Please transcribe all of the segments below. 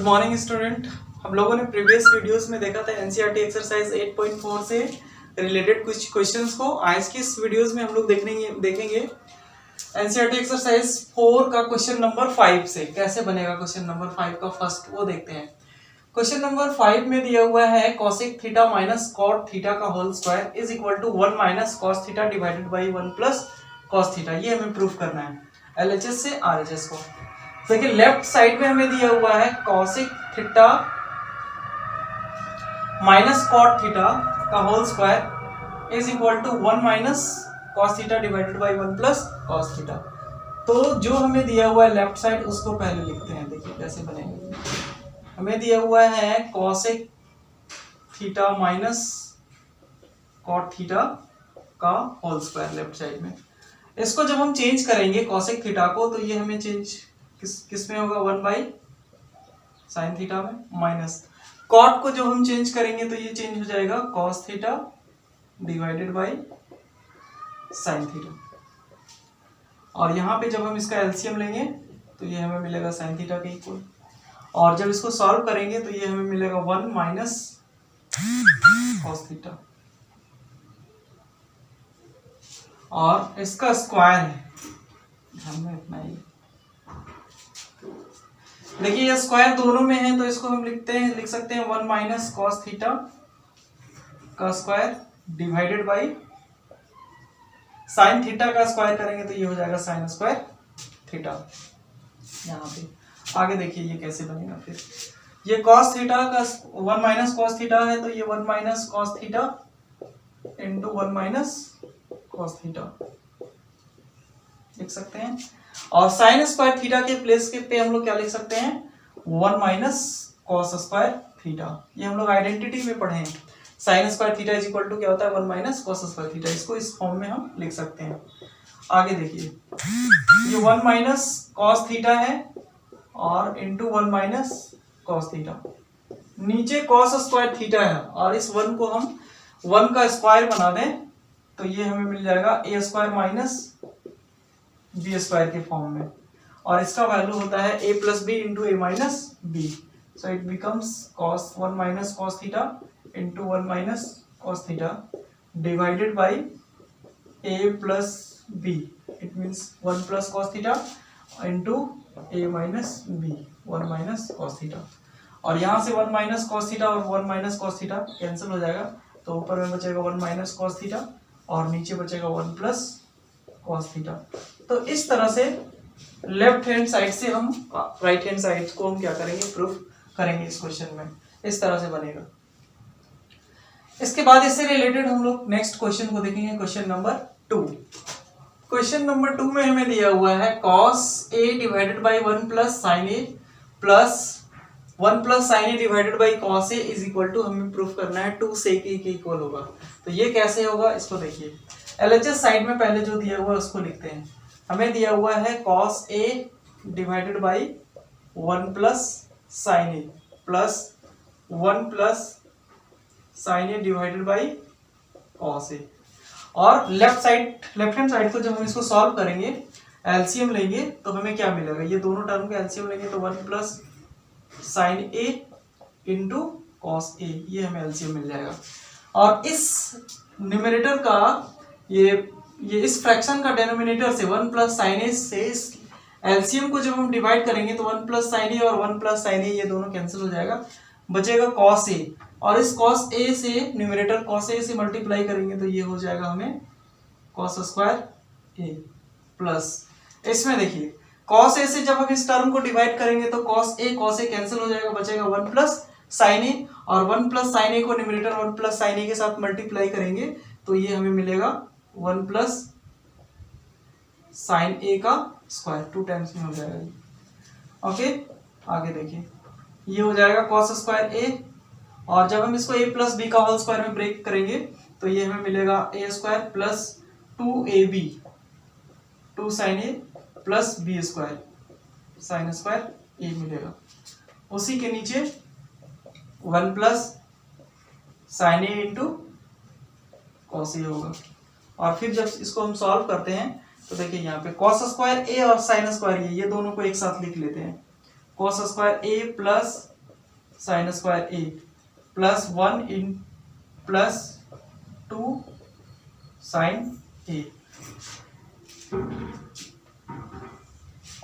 Morning student. हम लोगों ने प्रीवियस वीडियोस में देखा था एनसीईआरटी एक्सरसाइज 8.4 से रिलेटेड कुछ क्वेश्चंस को। आज की इस वीडियोस में हम लोग देखेंगे एनसीईआरटी एक्सरसाइज 4 का क्वेश्चन नंबर 5 से कैसे बनेगा। क्वेश्चन नंबर 5 का फर्स्ट वो देखते हैं। क्वेश्चन नंबर 5 में दिया हुआ है cosec theta minus cot theta का whole square is equal to 1 minus cos theta divided by 1 plus cos theta. ये हमें प्रूफ करना है एलएचएस से आरएचएस को। देखिए लेफ्ट साइड में हमें दिया हुआ है cosec theta minus cot theta का whole square is equal to 1 minus cos theta divided by 1 plus cos theta. तो जो हमें दिया हुआ है लेफ्ट साइड उसको पहले लिखते हैं। देखिए कैसे बनेगा। हमें दिया हुआ है cosec theta minus cot theta का होल स्क्वायर लेफ्ट साइड में। इसको जब हम चेंज करेंगे cosec थीटा को तो ये हमें चेंज किस में होगा 1 बाई साइन थीटा में। माइनस cot को जब हम चेंज करेंगे तो ये चेंज हो जाएगा cos theta divided by sine theta. और यहाँ पे जब हम इसका एलसीएम लेंगे तो ये हमें मिलेगा साइन थीटा के इक्वल। और जब इसको सॉल्व करेंगे तो ये हमें मिलेगा 1 माइनस cos थीटा और इसका स्क्वायर है। ध्यान में रखना है। देखिए ये स्क्वायर दोनों में है तो इसको हम लिख सकते हैं 1 माइनस cos थीटा का square divided by sine theta का स्क्वायर करेंगे तो ये हो जाएगा साइन स्क्वायर थीटा। यहाँ पे आगे देखिए ये कैसे बनेगा। फिर ये cos थीटा का 1 माइनस cos थीटा है तो ये 1 minus cos theta into 1 minus cos theta लिख सकते हैं। और साइन स्क्वायर थीटा के प्लेस के पे हम लोग क्या लिख सकते हैं 1 माइनस cos स्क्वायर थीटा। ये हम लोग आइडेंटिटी में पढ़े हैं। Sine square theta is equal to क्या होता है 1 माइनस cos स्क्वायर थीटा। इसको इस फॉर्म में हम लिख सकते हैं। आगे देखिए ये 1 माइनस cos थीटा है और इंटू 1 माइनस cos थीटा। नीचे cos स्क्वायर थीटा है और इस 1 को हम 1 का स्क्वायर बना दें तो ये हमें मिल जाएगा a square minus B square के फॉर्म में। और इसका वैल्यू होता है a plus B into A minus B. So it becomes cos 1 minus cos theta into 1 minus cos theta divided by a plus B. It means 1 plus cos theta into A minus B 1 minus cos theta. और यहाँ से 1 minus cos theta और 1 minus cos theta cancel हो जाएगा तो ऊपर में बचेगा 1 माइनस cos थीटा और नीचे बचेगा 1 प्लस cos थीटा। तो इस तरह से लेफ्ट हैंड साइड से हम राइट हैंड साइड को हम क्या करेंगे प्रूफ करेंगे इस क्वेश्चन में। इस तरह से बनेगा। इसके बाद इससे रिलेटेड हम लोग नेक्स्ट क्वेश्चन को देखेंगे। Question number 2। क्वेश्चन नंबर 2 में हमें दिया हुआ है cos a divided by 1 plus sine a plus 1 plus sine a divided by cos a is equal to हमें प्रूफ करना है 2 sec a के इक्वल होगा। तो ये कैसे होगा इसको देखिए। एलएचएस साइड में पहले जो दिया हुआ है उसको लिखते हैं। हमें दिया हुआ है cos a divided by 1 plus sine a plus 1 plus sine a divided by cos a। और लेफ्ट हैंड साइड को जब हम इसको सॉल्व करेंगे एलसीएम लेंगे तो हमें क्या मिलेगा। ये दोनों टर्म का एलसीएम लेंगे तो 1 plus sine a into cos a ये हमें एलसीएम मिल जाएगा। और इस न्यूमरेटर का ये इस फ्रैक्शन का डिनोमिनेटर से 1 प्लस साइन a से इस एलसीएम को जब हम डिवाइड करेंगे तो 1 प्लस साइन a और 1 प्लस साइन a ये दोनों कैंसिल हो जाएगा। बचेगा cos a और इस cos a से न्यूमरेटर cos a से मल्टीप्लाई करेंगे तो ये हो जाएगा हमें cos स्क्वायर a प्लस इसमें देखिए cos a से जब हम इस टर्म को डिवाइड करेंगे तो cos a कैंसिल हो जाएगा। बचेगा 1 प्लस साइन a और 1 प्लस साइन a को न्यूमरेटर 1 प्लस साइन a के साथ मल्टीप्लाई करेंगे तो ये हमें मिलेगा 1 प्लस साइन a का स्क्वायर 2 टाइम्स में हो जाएगा। ओके आगे देखिए ये हो जाएगा cos स्क्वायर a और जब हम इसको a प्लस बी का होल स्क्वायर में ब्रेक करेंगे तो ये हमें मिलेगा a square plus 2ab 2 sine a plus B square sine square a मिलेगा। उसी के नीचे 1 plus sine a into cos a होगा। और फिर जब इसको हम सॉल्व करते हैं तो देखिए यहाँ पे cos स्क्वायर a और sin स्क्वायर ये दोनों को एक साथ लिख लेते हैं। cos square a plus sine square A plus 1 इन प्लस 2 साइन ए,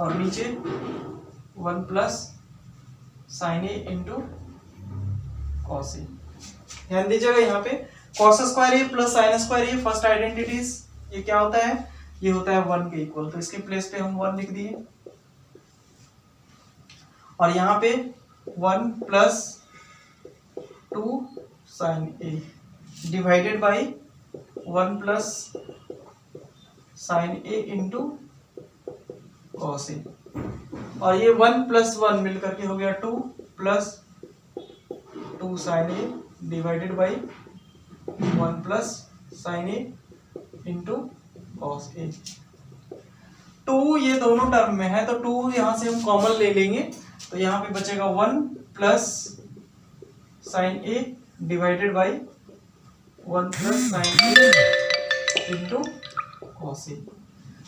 और नीचे 1 plus sine A into cos A. ध्यान दीजिएगा यहाँ पे cos square A plus sine square A first identities, ये क्या होता है, ये होता है 1 के इक्वल, तो इसके प्लेस पे हम 1 लिख दिए, और यहाँ पे 1 plus 2 sine A divided by 1 plus sine A into cos A, और ये 1 प्लस 1 मिलकर के हो गया 2 plus 2 sine A divided by 1 plus sine A into cos A. 2 ये दोनों टर्म में है तो 2 यहां से हम कॉमन ले लेंगे, तो यहाँ पे बचेगा 1 plus sine A divided by 1 plus sine A into cos A.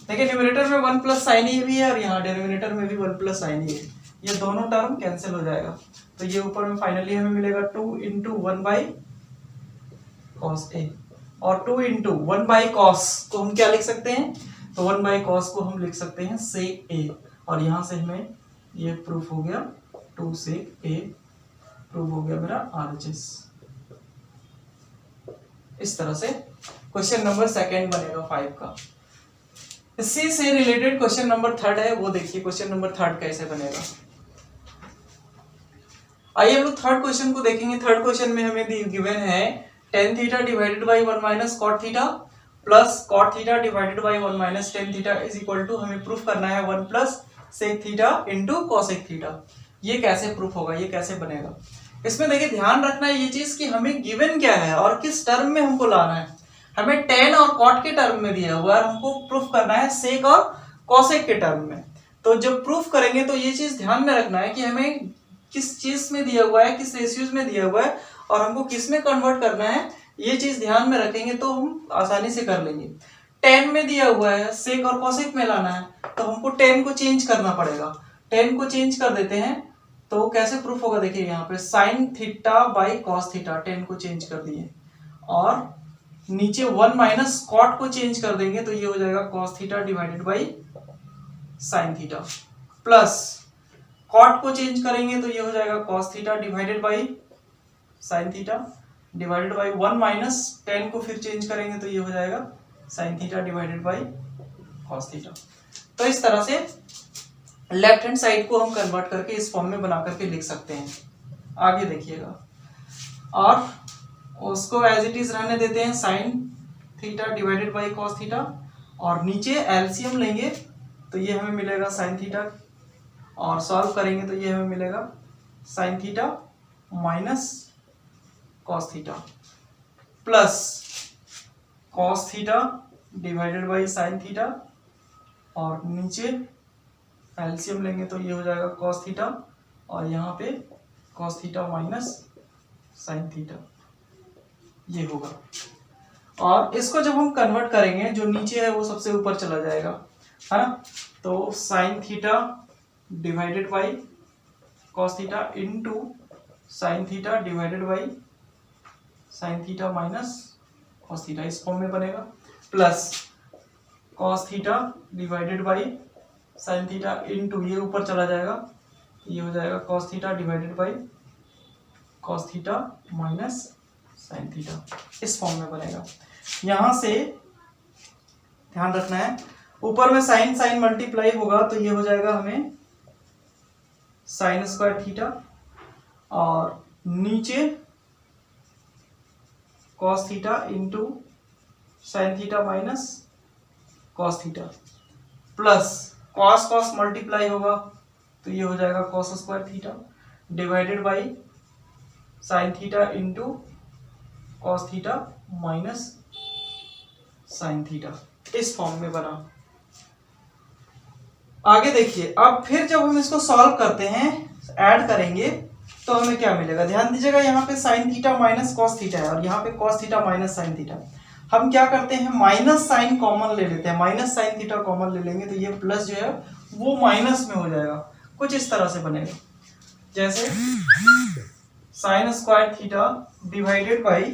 देखिए न्यूमरेटर में 1 प्लस साइन ए भी है और यहाँ डिनोमिनेटर में भी 1 प्लस साइन ए है, ये दोनों टर्म कैंसिल हो जाएगा, तो ये ऊपर में फाइनली हमें मिलेगा 2 इंटू 1 बाई कॉस ए, और 2 इंटू 1 बाई कॉस को हम क्या लिख सकते हैं, तो 1 बाई कॉस को हम लिख सकते हैं सेक ए, और यहाँ से हमें ये प्रूफ हो गया 2 सेक ए, प्रूफ हो गया मेरा RHS। इस तरह से क्वेश्चन नंबर सेकंड बनेगा 5 का। इसी से रिलेटेड क्वेश्चन नंबर 3 है, वो देखिए क्वेश्चन नंबर 3 कैसे बनेगा। आइए हम लोग थर्ड क्वेश्चन को देखेंगे। थर्ड क्वेश्चन में हमें गिवन है tan theta divided by 1 minus cot theta plus cot theta divided by 1 minus tan theta is equal to, हमें प्रूफ करना है 1 plus sec theta into cosec theta. ये कैसे प्रूफ होगा, ये कैसे बनेगा, इसमें देखिए ध्यान रखना है ये चीज कि हमें गिवन क्या है और किस टर्म में हमको लाना है। हमें tan और cot के टर्म में दिया हुआ है, हमको प्रूफ करना है सेक और कॉसेक के टर्म में। तो जब प्रूफ करेंगे तो ये चीज ध्यान में रखना है कि हमें किस चीज में दिया हुआ है, किस रेशियोज में दिया हुआ है और हमको किस में कन्वर्ट करना है, ये चीज ध्यान में रखेंगे तो हम आसानी से कर लेंगे। tan में दिया हुआ है, सेक और कॉसेक में लाना है, तो हमको tan को चेंज करना पड़ेगा। tan को चेंज कर देते हैं तो कैसे प्रूफ होगा, देखिए यहाँ पे sine theta by cos theta, tan को चेंज कर दिए, और नीचे 1 माइनस कॉट को चेंज कर देंगे तो ये हो जाएगा cos theta divided by sine theta, plus cot को चेंज करेंगे तो ये हो जाएगा cos theta divided by sine theta divided by 1 minus tan को फिर चेंज करेंगे तो ये हो जाएगा sine theta divided by cos theta. तो इस तरह से लेफ्ट हैंड साइड को हम कन्वर्ट करके इस फॉर्म में बना करके लिख सकते हैं। आगे देखिएगा, और उसको एज इट इज रहने देते हैं sign theta divided by cos theta, और नीचे एलसीएम लेंगे तो ये हमें मिलेगा साइन थीटा, और सॉल्व करेंगे तो ये हमें मिलेगा sign theta minus cos theta plus cos theta divided by sine theta, और नीचे एलसीएम लेंगे तो ये हो जाएगा कॉस थीटा, और यहाँ पे cos theta minus sine theta, ये होगा। और इसको जब हम कन्वर्ट करेंगे जो नीचे है वो सबसे ऊपर चला जाएगा, है ना, तो sign theta divided by cos theta into sine theta divided by sine theta minus cos theta, इस फॉर्म में बनेगा, plus cos theta divided by sine theta into, ये ऊपर चला जाएगा, ये हो जाएगा cos theta divided by cos theta minus sine theta, इस फॉर्म में बनेगा। यहां से ध्यान रखना है, ऊपर में साइन साइन मल्टीप्लाई होगा तो ये हो जाएगा हमें साइन स्क्वायर थीटा, और नीचे cos theta into sine theta minus cos theta, plus cos cos multiply होगा तो ये हो जाएगा cos square theta divided by sine theta into cos theta minus sine theta, इस फॉर्म में बना। आगे देखिए, अब फिर जब हम इसको सॉल्व करते हैं, ऐड करेंगे तो हमें क्या मिलेगा, ध्यान दीजिएगा, यहाँ पे sign theta minus cos theta है और यहाँ पे cos theta minus sine theta. हम क्या करते हैं, माइनस साइन कॉमन ले लेते हैं, माइनस साइन थीटा कॉमन ले लेंगे तो ये प्लस जो है वो माइनस में हो जाएगा, कुछ इस तरह से बनेगा। जैसे sign square theta divided by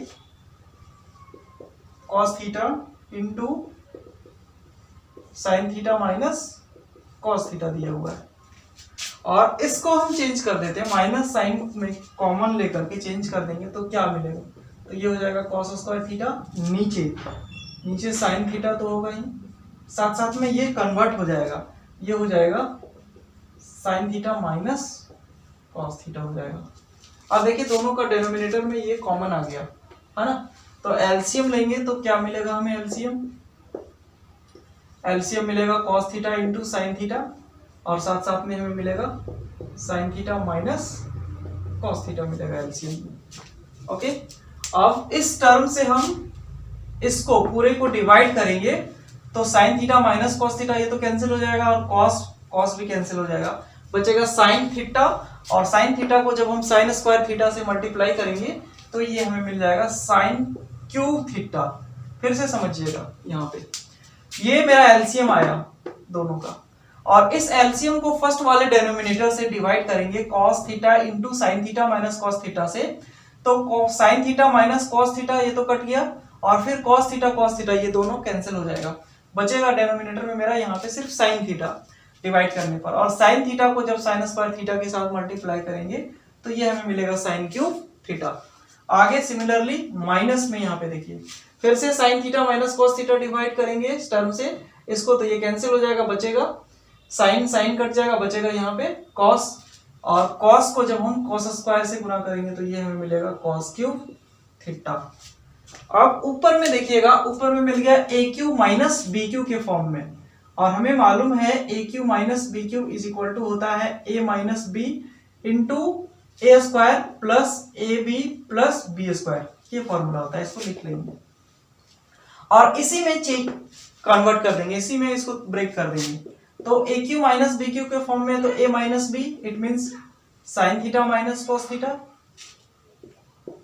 cos theta into sine theta minus cos theta दिया हुआ है। और इसको हम चेंज कर देते हैं, माइनस साइन में कॉमन लेकर के चेंज कर देंगे तो क्या मिलेगा, तो ये हो जाएगा कॉस स्क्वायर थीटा, नीचे साइन थीटा तो होगा ही, साथ साथ में ये कन्वर्ट हो जाएगा, ये हो जाएगा sine theta minus cos theta हो जाएगा। अब देखिए दोनों का डिनोमिनेटर में ये कॉमन आ गया है ना, तो एलसीएम लेंगे तो क्या मिलेगा हमें, एलसीएम मिलेगा cos theta into sine theta, और साथ साथ में हमें मिलेगा sign theta minus cos theta मिलेगा एलसीएम। ओके, अब इस टर्म से हम इसको पूरे को डिवाइड करेंगे तो sign theta minus cos theta ये तो कैंसिल हो जाएगा, और कॉस भी कैंसिल हो जाएगा, बचेगा साइन थीटा, और साइन थीटा को जब हम साइन स्क्वायर थीटा से मल्टीप्लाई करेंगे तो ये हमें मिल जाएगा साइन क्यूब थीटा। फिर से समझिएगा, यहाँ पे ये मेरा एलसीएम आया दोनों का, और इस एलसीएम को फर्स्ट वाले डेनोमिनेटर से डिवाइड करेंगे cos theta into sine theta minus cos theta से, तो sign theta minus cos theta ये तो कट गया, और फिर कॉस थीटा ये दोनों कैंसिल हो जाएगा, बचेगा डेनोमिनेटर में मेरा यहाँ पे सिर्फ साइन थीटा डिवाइड करने पर, और साइन थीटा को जब साइन स्क्वायर थीटा के साथ मल्टीप्लाई करेंगे तो ये हमें मिलेगा साइन क्यूब थीटा। आगे सिमिलरली माइनस में यहाँ पे देखिए फिर से sign theta minus cos theta divide करेंगे इस टर्म से इसको, तो ये कैंसिल हो जाएगा, बचेगा साइन कट जाएगा, बचेगा यहाँ पे कॉस, और कॉस को जब हम कॉस स्क्वायर से गुना करेंगे तो ये हमें मिलेगा कॉस क्यूब थीटा। अब ऊपर में देखिएगा, ऊपर में मिल गया A cube minus B cube के फॉर्म में, और हमें मालूम है A cube minus B cube is equal to होता है A minus B into A square plus A B plus B square, ये फॉर्मूला होता है, इसको लिख लेंगे और इसी में चेंज कन्वर्ट कर देंगे, इसी में इसको ब्रेक कर देंगे, तो A cube minus B cube के फॉर्म में तो A minus B, it means sine theta minus cos theta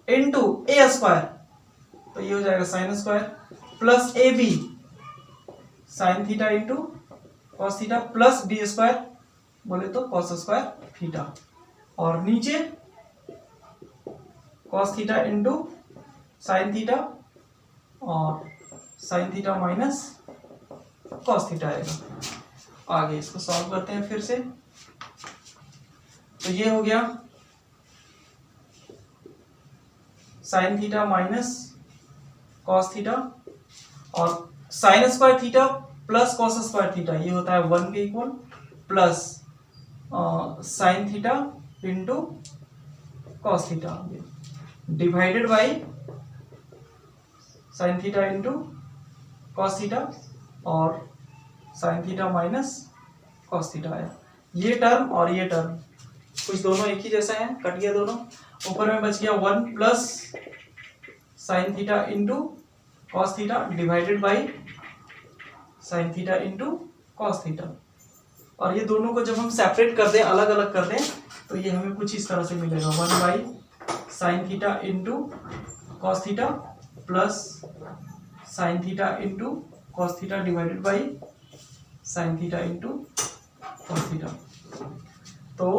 into A square, तो ये हो जाएगा sine square plus A B sine theta into cos theta plus B square बोले तो cos square theta, और नीचे cos theta into sine theta और sine theta minus cos theta आएगा। आगे इसको सॉल्व करते हैं फिर से, तो ये हो गया sine theta minus cos theta, और sine square theta plus cos square theta ये होता है 1 के equal, plus sine theta into cos theta divided by sine theta into cos theta और sine theta minus cos theta आया। ये term और ये टर्म कुछ दोनों एक ही जैसा है, कट गया दोनों, ऊपर में बच गया 1 plus sine theta into cos theta divided by sine theta into cos theta, और ये दोनों को जब हम सेपरेट कर दें, अलग अलग कर दें, तो ये हमें कुछ इस तरह से मिलेगा 1 by sine theta into cos theta plus sine theta into cos theta divided by sine theta into cos theta. तो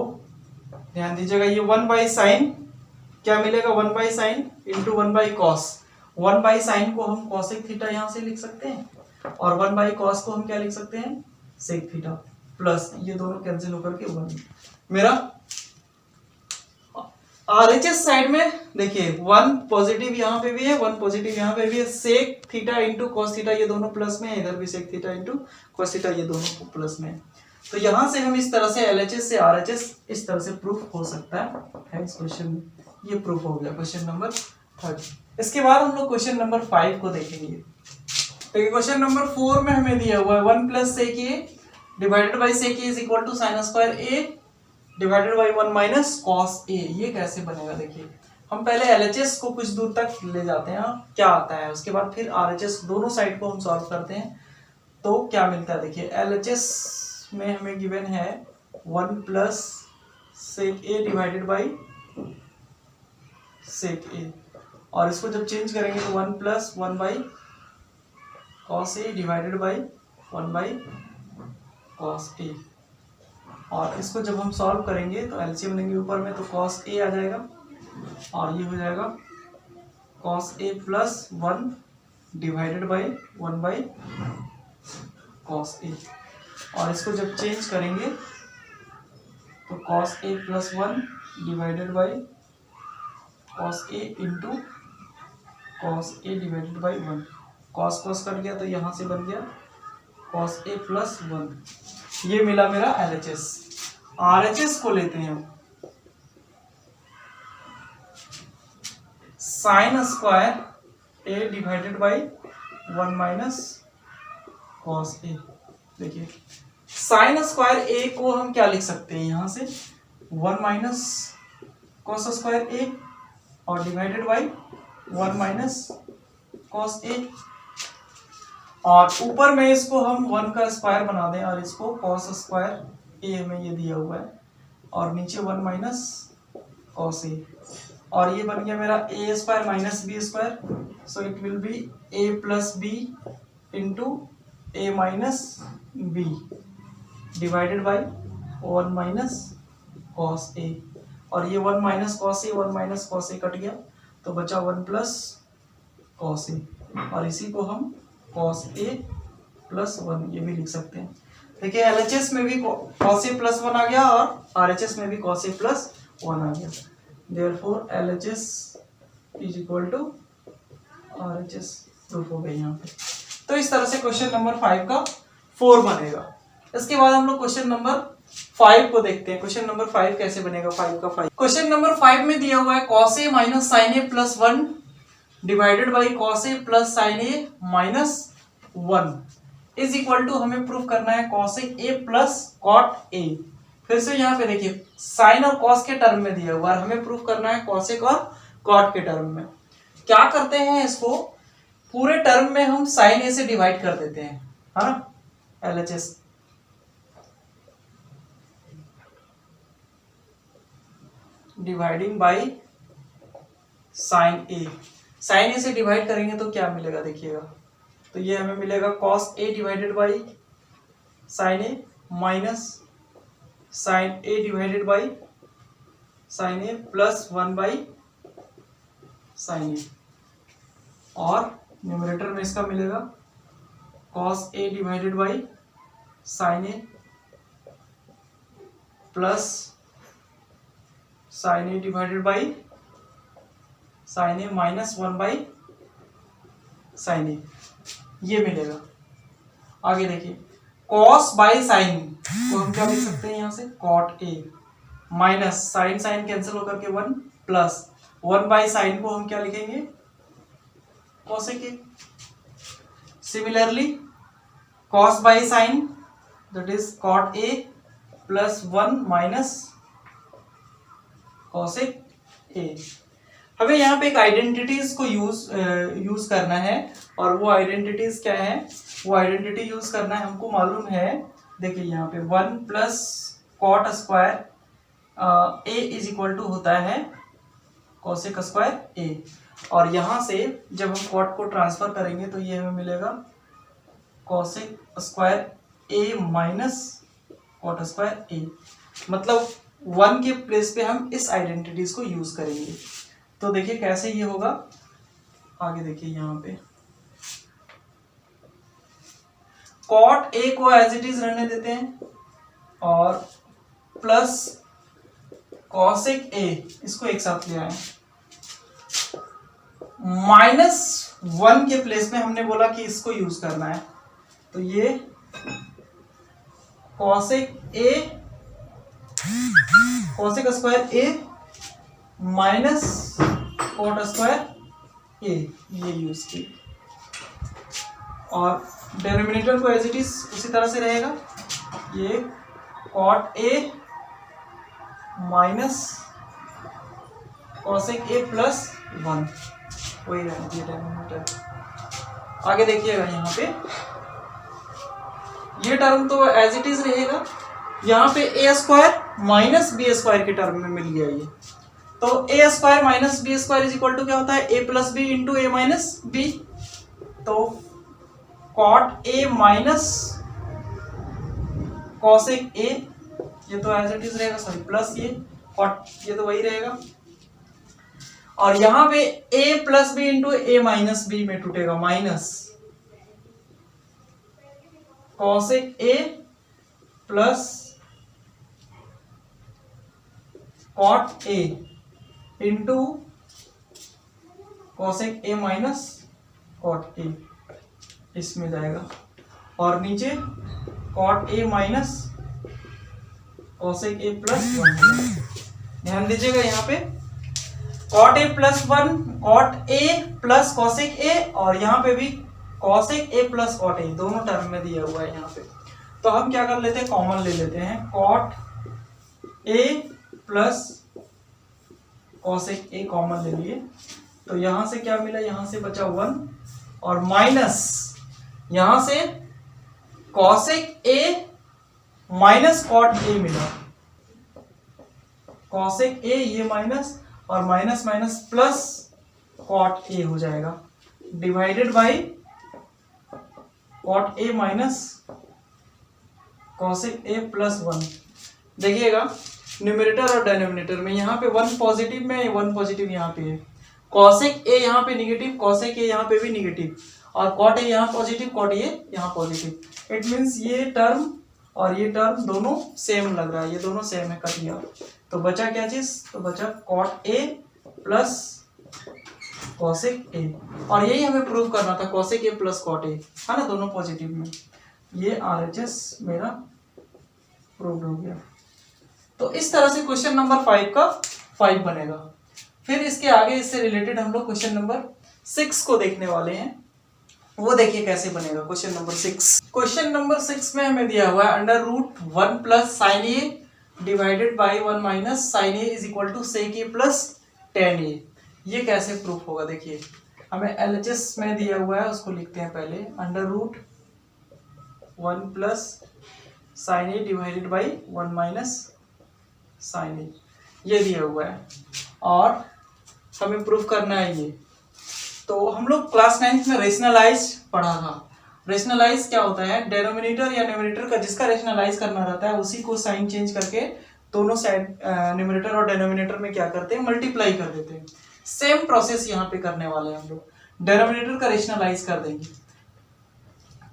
ध्यान दीजिएगा ये 1 बाई साइन क्या मिलेगा, 1 by sine into 1 by cos, 1 by sign को हम कॉसेक थीटा यहाँ से लिख सकते हैं, और 1 बाई कॉस को हम क्या लिख सकते हैं, सेक थीटा, प्लस ये दोनों कैंसिल होकर के 1 मेरा आरएचएस साइड में देखिए 1 पॉजिटिव यहाँ पे भी है, 1 पॉजिटिव यहाँ पे भी है, sec theta into cos theta ये दोनों प्लस में है, इधर भी sec theta into cos theta ये दोनों प्लस में है। तो यहाँ से हम इस तरह से एलएचएस से आरएचएस इस तरह से प्रूफ हो सकता है इस क्वेश्चन में, ये प्रूफ हो गया क्वेश्चन नंबर 3। इसके बाद हम लोग क्वेश्चन नंबर 5 को देखेंगे। तो क्वेश्चन नंबर 4 में हमें दिया हुआ है 1 plus sec A divided by sec A is equal to sine square A divided by 1 minus cos A. ये कैसे बनेगा, देखिए हम पहले एलएचएस को कुछ दूर तक ले जाते हैं क्या आता है, उसके बाद फिर आरएचएस दोनों साइड को हम सॉल्व करते हैं तो क्या मिलता है। देखिए एलएचएस में हमें गिवन है 1 plus sec A divided by sec A, और इसको जब चेंज करेंगे तो 1 plus 1 by cos A divided by 1 by cos A, और इसको जब हम सॉल्व करेंगे तो एलसीएम लेंगे ऊपर में तो कॉस ए आ जाएगा और ये हो जाएगा cos A plus 1 divided by 1 by cos A. और इसको जब चेंज करेंगे तो cos A plus 1 divided by cos A into cos A divided by 1। Cos cos cut गया तो यहाँ से बन गया कॉस ए प्लस 1। ये मिला मेरा LHS। RHS को लेते हैं हम, sine square A divided by 1 minus cos A. देखिए साइन स्क्वायर ए को हम क्या लिख सकते हैं, यहाँ से 1 माइनस कॉस स्क्वायर ए और divided by 1 minus cos A. और ऊपर में इसको हम 1 का स्क्वायर बना दें और इसको कॉस स्क्वायर ए में ये दिया हुआ है और नीचे 1 माइनस कॉस ए। और ये बन गया मेरा A square minus B square, so it will be A plus B into A minus B divided by 1 minus cos A. और ये 1 minus cos A 1 minus cos A cut गया तो बचा 1 प्लस कॉस ए। और इसी को हम cos A plus 1 ये भी लिख सकते हैं। देखिए LHS में भी कॉस ए प्लस 1 आ गया और RHS में भी कॉस ए प्लस 1 आ गया। Therefore LHS is equal to RHS proof हो गई यहाँ पे। तो इस तरह से क्वेश्चन नंबर 5 का 4 बनेगा। इसके बाद हम लोग क्वेश्चन नंबर 5 को देखते हैं। क्वेश्चन नंबर 5 कैसे बनेगा 5 का 5। क्वेश्चन नंबर 5 में दिया हुआ है cos A minus sine A plus 1 divided by cos A plus sine A minus 1 is equal to, हमें प्रूफ करना है cosec A plus cot A. फिर से यहाँ पे देखिए साइन और कॉस के टर्म में दिया हुआ है, हमें प्रूफ करना है कॉसेक और कॉट के टर्म में। क्या करते हैं, इसको पूरे टर्म में हम साइन ए से डिवाइड कर देते हैं, है ना, LHS। Dividing by sine A, sine A से डिवाइड करेंगे तो क्या मिलेगा देखिएगा, तो ये हमें मिलेगा cos A divided by sine A minus sine A divided by sine A plus 1 by sine A. और न्यूमरेटर में इसका मिलेगा cos A divided by sine A plus sine A divided by sine A minus 1 by sine A, ये मिलेगा। आगे देखिए cos by sign को हम क्या लिख सकते हैं, यहाँ से cot A minus sine sine cancel होकर के 1 प्लस 1 बाई साइन को हम क्या लिखेंगे, cosec A. Similarly cos by sine that is cot A plus 1 minus cosec A. हमें यहाँ पे एक आइडेंटिटीज को यूज करना है, और वो आइडेंटिटीज क्या है, वो आइडेंटिटी यूज करना है, हमको मालूम है। देखिए यहाँ पे 1 plus cot square A is equal to होता है कॉसेक स्क्वायर ए। और यहाँ से जब हम कॉट को ट्रांसफर करेंगे तो ये हमें मिलेगा कॉसेक स्क्वायर ए माइनस कॉट स्क्वायर ए। मतलब 1 के प्लेस पे हम इस आइडेंटिटीज को यूज करेंगे। तो देखिए कैसे ये होगा, आगे देखिए यहाँ पे कॉट ए को एज इट इज रहने देते हैं और प्लस कॉसेक ए इसको एक साथ ले आए। -1 के प्लेस में हमने बोला कि इसको यूज करना है, तो ये कॉसेक स्क्वायर ए माइनस कॉट स्क्वायर ए, ये यूज की। और डेनोमिनेटर को एज इट इज उसी तरह से रहेगा, ये cot A minus cosec A plus 1 वही रहेगी डेनोमिनेटर। आगे देखिएगा यहाँ पे ये टर्म तो एज इट इज रहेगा, यहाँ पे A square minus B square के टर्म में मिल गया ये। तो A square minus B square is equal to क्या होता है, A plus B into A minus B. तो cot A minus cosec A, ये तो एज इट इज रहेगा, सॉरी प्लस ये कॉट, ये तो वही रहेगा। और यहाँ पे a plus B into A minus B में टूटेगा, minus cosec A plus cot A into cosec A minus cot A, इसमें जाएगा। और नीचे cot A minus cosec A plus 1। ध्यान दीजिएगा यहाँ पे cot A plus 1, cot A plus cosec A, और यहाँ पे भी cosec A plus cot A, दोनों टर्म में दिया हुआ है यहाँ पे। तो हम क्या कर लेते हैं, कॉमन ले लेते हैं, cot A plus cosec A common ले लिए। तो यहां से क्या मिला, यहां से बचा 1 और माइनस यहां से cosec A minus cot A मिला, कॉसेक ए ये माइनस और minus minus plus cot A हो जाएगा, divided by cot A minus cosec A plus 1। देखिएगा न्यूमरेटर और डिनोमिनेटर में यहाँ पे 1 पॉजिटिव में 1 पॉजिटिव यहाँ पे है, कॉसेक ए यहाँ पे निगेटिव, कॉसेक ए यहाँ पे भी निगेटिव, और कॉट ए यहाँ पॉजिटिव, कॉट ए यहाँ पॉजिटिव। इट मीन्स ये टर्म और ये टर्म दोनों सेम लग रहा है, ये दोनों सेम है, कट गया। तो बचा क्या चीज, तो बचा cot A plus cosec A, और यही हमें प्रूव करना था, cosec A plus cot A है ना, दोनों पॉजिटिव में। ये RHS मेरा प्रूव हो गया। तो इस तरह से क्वेश्चन नंबर 5 का 5 बनेगा। फिर इसके आगे इससे रिलेटेड हम लोग क्वेश्चन नंबर 6 को देखने वाले हैं, वो देखिए कैसे बनेगा। क्वेश्चन नंबर 6, क्वेश्चन नंबर 6 में हमें दिया हुआ है under root 1 plus sine A divided by 1 minus sine A is equal to sec A plus tan A. ये कैसे प्रूफ होगा, देखिए हमें LHS में दिया हुआ है, उसको लिखते हैं पहले, under root 1 plus sine A divided by 1 minus sine A, ये दिया हुआ है और हमें प्रूफ करना है ये। तो हम लोग क्लास 9 में रेशनलाइज पढ़ा था। रेशनलाइज क्या होता है, डेनोमिनेटर या न्यूमरेटर का जिसका रेशनलाइज करना रहता है उसी को साइन चेंज करके दोनों साइड न्यूमरेटर और डेनोमिनेटर में क्या करते हैं, मल्टीप्लाई कर देते हैं। सेम प्रोसेस यहाँ पे करने वाले हैं हम लोग, डेनोमिनेटर का रेशनलाइज कर देंगे।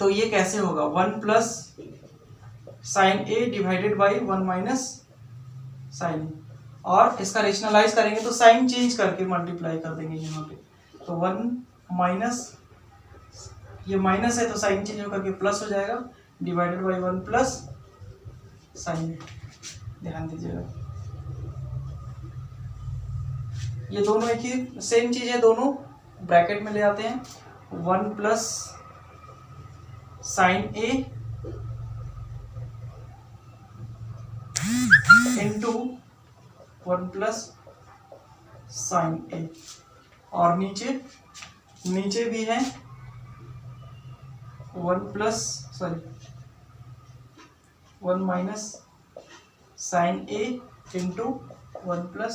तो ये कैसे होगा, 1 plus sine A divided by 1 minus sine A, और इसका रेशनलाइज करेंगे तो साइन चेंज करके मल्टीप्लाई कर देंगे यहाँ पे। तो 1 माइनस, ये माइनस है तो साइन चेंज होकर के प्लस हो जाएगा, डिवाइडेड बाई 1 प्लस साइन ए। ध्यान दीजिएगा ये दोनों एक ही सेम चीज है, दोनों ब्रैकेट में ले आते हैं। 1 plus sine A into 1 plus sine A, और नीचे भी है 1 minus sine A into 1 plus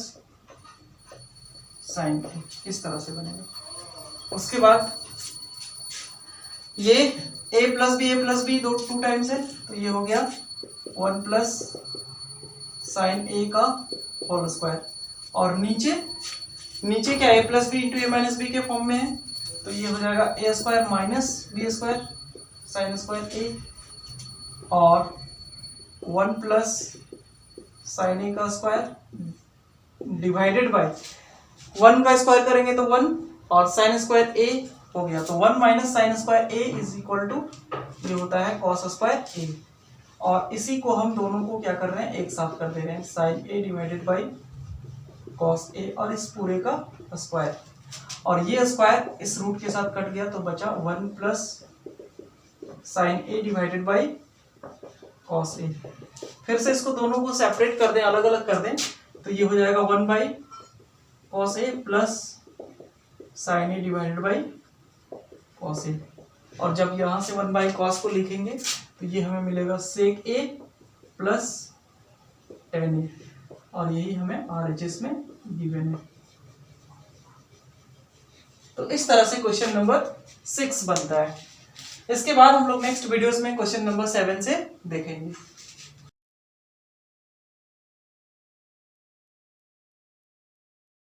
sine ए, इस तरह से बनेगा। उसके बाद ये a प्लस बी दो 2 टाइम्स है, तो ये हो गया 1 प्लस साइन ए का होल स्क्वायर, और नीचे क्या a plus B into A minus B के फॉर्म में है, तो ये हो जाएगा a square minus B square sine square A, और 1 प्लस साइन ए का स्क्वायर डिवाइडेड बाय 1 का स्क्वायर करेंगे तो 1 और साइन स्क्वायर ए हो गया, तो 1 minus sine square A is equal to ये होता है कॉस स्क्वायर ए। और इसी को हम दोनों को क्या कर रहे हैं, एक साथ कर दे रहे हैं, sine A divided by cos A, और इस पूरे का स्क्वायर, और ये स्क्वायर इस रूट के साथ कट गया तो बचा 1 plus sine A divided by cos A. फिर से इसको दोनों को सेपरेट कर दें, अलग अलग कर दें, तो ये हो जाएगा 1 by cos A plus sine A divided by cos A, और जब यहां से 1 बाई कॉस को लिखेंगे तो ये हमें मिलेगा सेक ए प्लस टेन ए, और यही हमें RHS में गिवन है। तो इस तरह से क्वेश्चन नंबर 6 बनता है। इसके बाद हम लोग नेक्स्ट वीडियोस में क्वेश्चन नंबर 7 से देखेंगे।